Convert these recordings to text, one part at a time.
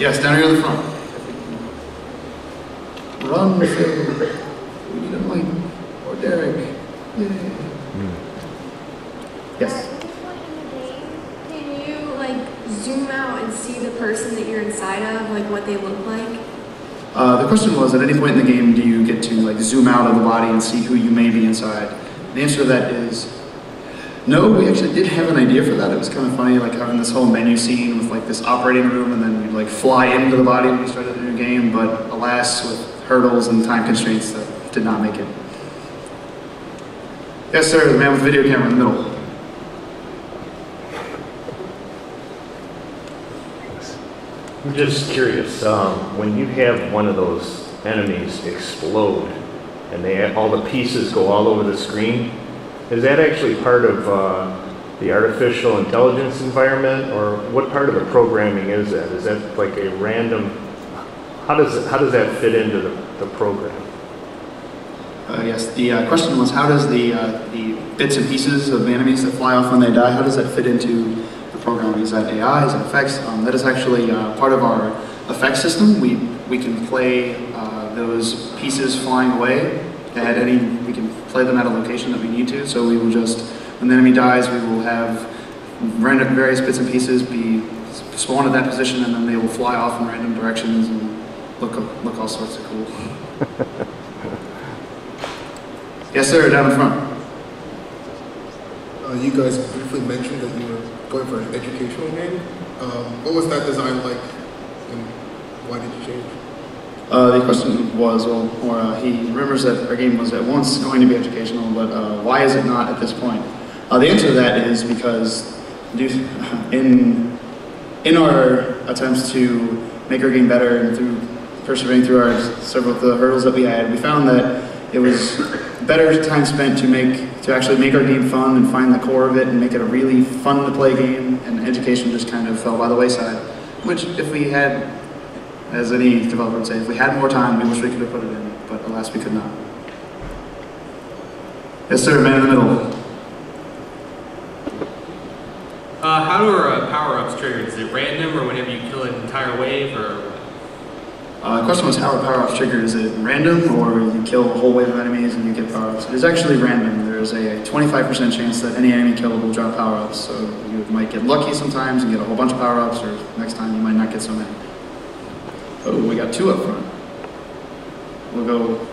Yes, down here in the front. Run, Phil. We need a Mike or Derek. Yay. Yes? At this point in the game, can you like zoom out and see the person that you're inside of, like what they look like? The question was, at any point in the game, do you get to like zoom out of the body and see who you may be inside? The answer to that is no. We actually did have an idea for that. It was kind of funny, like having this whole menu scene with like this operating room, and then you'd like fly into the body when you started the new game. But alas, with hurdles and time constraints, that did not make it. Yes, sir. The man with the video camera in the middle. I'm just curious, when you have one of those enemies explode and all the pieces go all over the screen, is that actually part of the artificial intelligence environment, or what part of the programming is that? Is that like a random, how does that fit into the program? Yes, the question was, how does the bits and pieces of enemies that fly off when they die, how does that fit into the programming? Is that AI, is that effects? That is actually part of our effects system. We can play those pieces flying away at we can play them at a location that we need to. So we will just, when the enemy dies, we will have random various bits and pieces be spawned at that position, and then they will fly off in random directions and look all sorts of cool. Yes, sir, down in front. You guys briefly mentioned that you were going for an educational game. What was that design like, and why did you change? The question was, he remembers that our game was at once going to be educational, but why is it not at this point? The answer to that is because in our attempts to make our game better and through persevering through several of the hurdles that we had, we found that it was better time spent to actually make our game fun and find the core of it and make it a really fun to play game, and education just kind of fell by the wayside. Which, if we had, as any developer would say, if we had more time, we wish we could have put it in, but alas, we could not. Yes, sir, man in the middle. How are power-ups triggered? Is it random, or whenever you kill an entire wave, or? The question was, how are power-ups triggered? Is it random, or you kill a whole wave of enemies and you get power-ups? It is actually random. There's a 25% chance that any enemy killed will drop power-ups, so you might get lucky sometimes and get a whole bunch of power-ups, or next time you might not get so many. Oh, we got two up front. We'll go.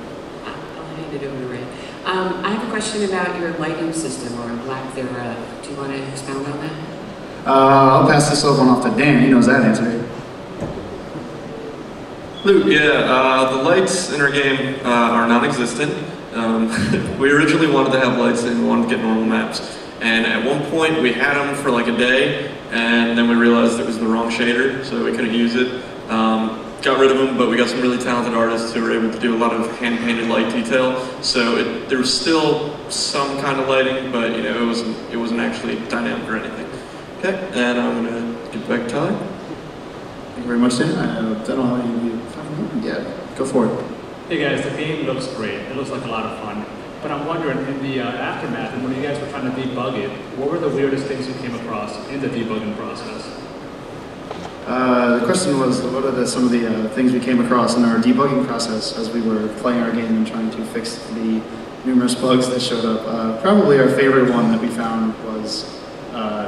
I'll hand it over to Ray. I have a question about your lighting system, or lack thereof. Do you want to expound on that? I'll pass this one off to Dan. He knows that answer. Luke, yeah, the lights in our game are non-existent. We originally wanted to have lights and we wanted to get normal maps. And at one point we had them for like a day, and then we realized it was the wrong shader, so we couldn't use it. Got rid of them, but we got some really talented artists who were able to do a lot of hand-painted light detail. So there was still some kind of lighting, but you know, it wasn't actually dynamic or anything. Okay, and I'm gonna get back to Ty. Thank you very much, Dan. I don't know how you yeah, go for it. Hey guys, the game looks great. It looks like a lot of fun. But I'm wondering, in the aftermath, and when you guys were trying to debug it, what were the weirdest things you came across in the debugging process? The question was, what are some of the things we came across in our debugging process as we were playing our game and trying to fix the numerous bugs that showed up? Probably our favorite one that we found was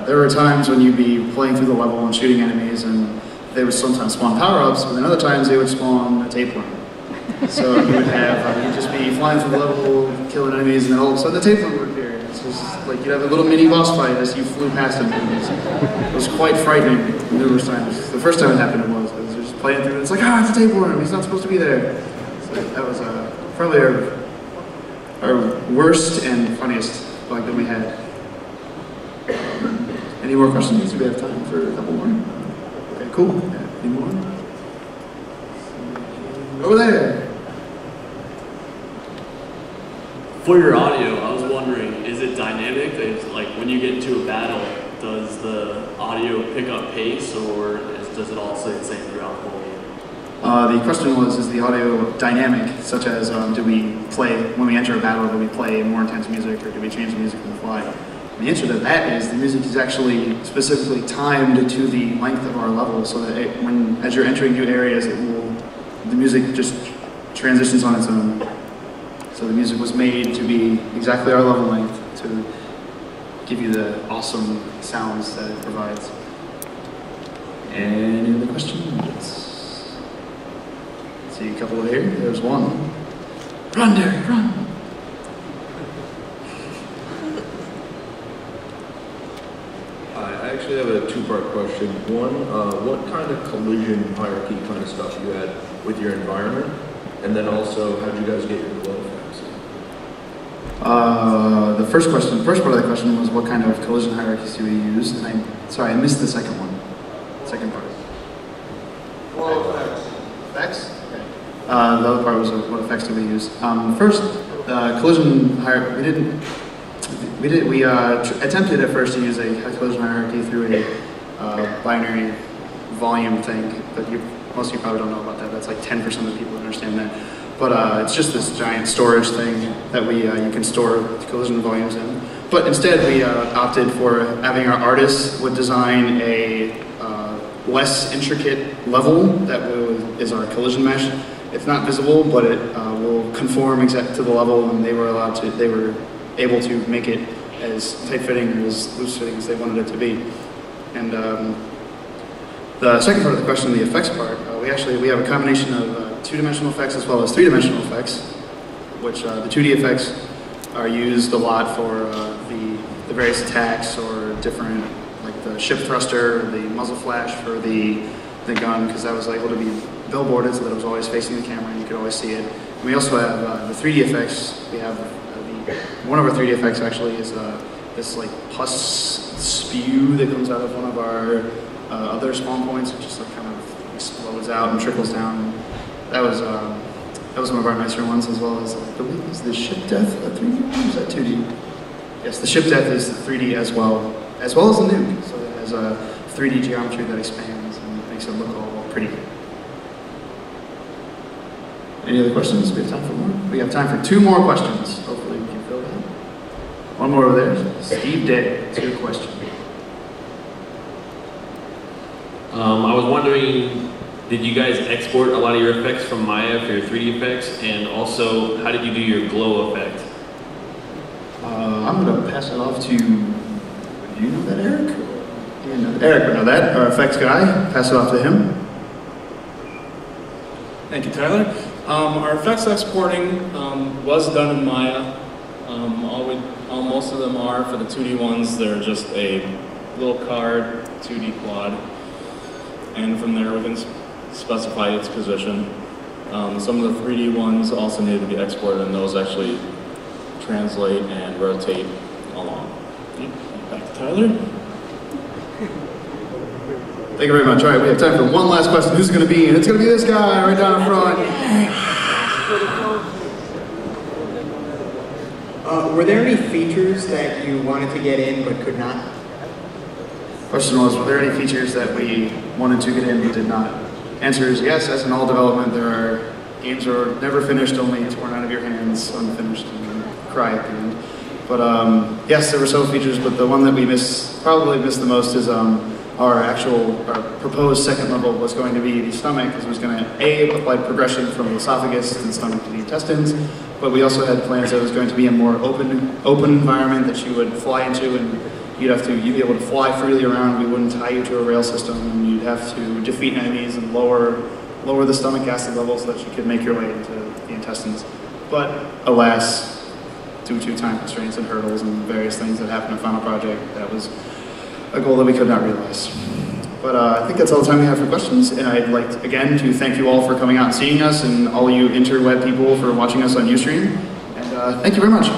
there were times when you'd be playing through the level and shooting enemies, and they would sometimes spawn power-ups, but then other times they would spawn a tapeworm. So you would have, you'd just be flying through the level, killing enemies, and then all of a sudden the tapeworm would appear. So it's just like you'd have a little mini boss fight as you flew past them. It was quite frightening numerous times. The first time it happened, it was just playing through it. It's like, it's a tapeworm. He's not supposed to be there. So that was probably our worst and funniest bug that we had. Any more questions? Do we have time for a couple more? Okay, cool. Yeah, any more? Over there. For your audio, I was wondering, is it dynamic? Like when you get into a battle, does the audio pick up pace, or does it all stay the same throughout the whole game? The question was, is the audio dynamic, such as do we play, when we enter a battle, do we play more intense music, or do we change the music on the fly? The answer to that is the music is actually specifically timed to the length of our level, so that as you're entering new areas, the music just transitions on its own. So the music was made to be exactly our level length to give you the awesome sounds that it provides. Any other questions? Let's see a couple over here. There's one. Run, Derek, run! I actually have a two-part question. One, what kind of collision hierarchy kind of stuff you had with your environment? And then also, how did you guys get your glow effects? The first part of the question was what kind of collision hierarchies do we use? And I missed the second one. Second part. Glow effects. Effects? Okay. The other part was what effects do we use? First, collision hierarchy, we attempted at first to use a collision hierarchy through a binary volume thing, but most of you probably don't know about that. That's like 10% of the people understand that. But it's just this giant storage thing that you can store collision volumes in. But instead, we opted for having our artists would design a less intricate level that is our collision mesh. It's not visible, but it will conform exactly to the level, and they were able to make it as tight-fitting or as loose-fitting as they wanted it to be. And the second part of the question, the effects part, we have a combination of two-dimensional effects as well as three-dimensional effects, which the 2D effects are used a lot for the various attacks or different, like the ship thruster, the muzzle flash for the gun, because that was able to be billboarded so that it was always facing the camera and you could always see it. And we also have the 3D effects. We have one of our 3D effects actually is this like pus spew that comes out of one of our other spawn points. It just like kind of explodes out and trickles down. That was one of our nicer ones, as well as I believe is the ship death a 3D one or is that 2D? Yes, the ship death is 3D as well as the nuke. So it has a 3D geometry that expands and makes it look all pretty. Any other questions? We have time for more? We have time for 2 more questions. Hopefully we can fill that. One more over there. Steve Day, it's your question. I was wondering, did you guys export a lot of your effects from Maya for your 3D effects? And also, how did you do your glow effect? I'm going to pass it off to, do you know that, Eric? Eric would know that, our effects guy. Pass it off to him. Thank you, Tyler. Our effects exporting was done in Maya. Most of them are. For the 2D ones, they're just a little card, 2D quad. And from there we can specify its position. Some of the 3D ones also need to be exported, and those actually translate and rotate along. Back to Tyler. Thank you very much. All right, we have time for one last question. Who's it going to be? And it's going to be this guy right down in front. Were there any features that you wanted to get in but could not? Question was, were there any features that we wanted to get in but did not? Answer is yes. As in all development, there are games that are never finished, only torn out of your hands, unfinished, and cry at the end. But yes, there were several features, but the one that we probably missed the most is our proposed second level was going to be the stomach, because it was going to apply progression from the esophagus to the stomach to the intestines, but we also had plans that it was going to be a more open environment that you would fly into, and you'd be able to fly freely around. We wouldn't tie you to a rail system, and you'd have to defeat enemies and lower the stomach acid levels so that you could make your way into the intestines. But alas, due to time constraints and hurdles and various things that happened in Final Project, that was a goal that we could not realize. But I think that's all the time we have for questions, and I'd like, again, to thank you all for coming out and seeing us, and all you interweb people for watching us on Ustream, and thank you very much.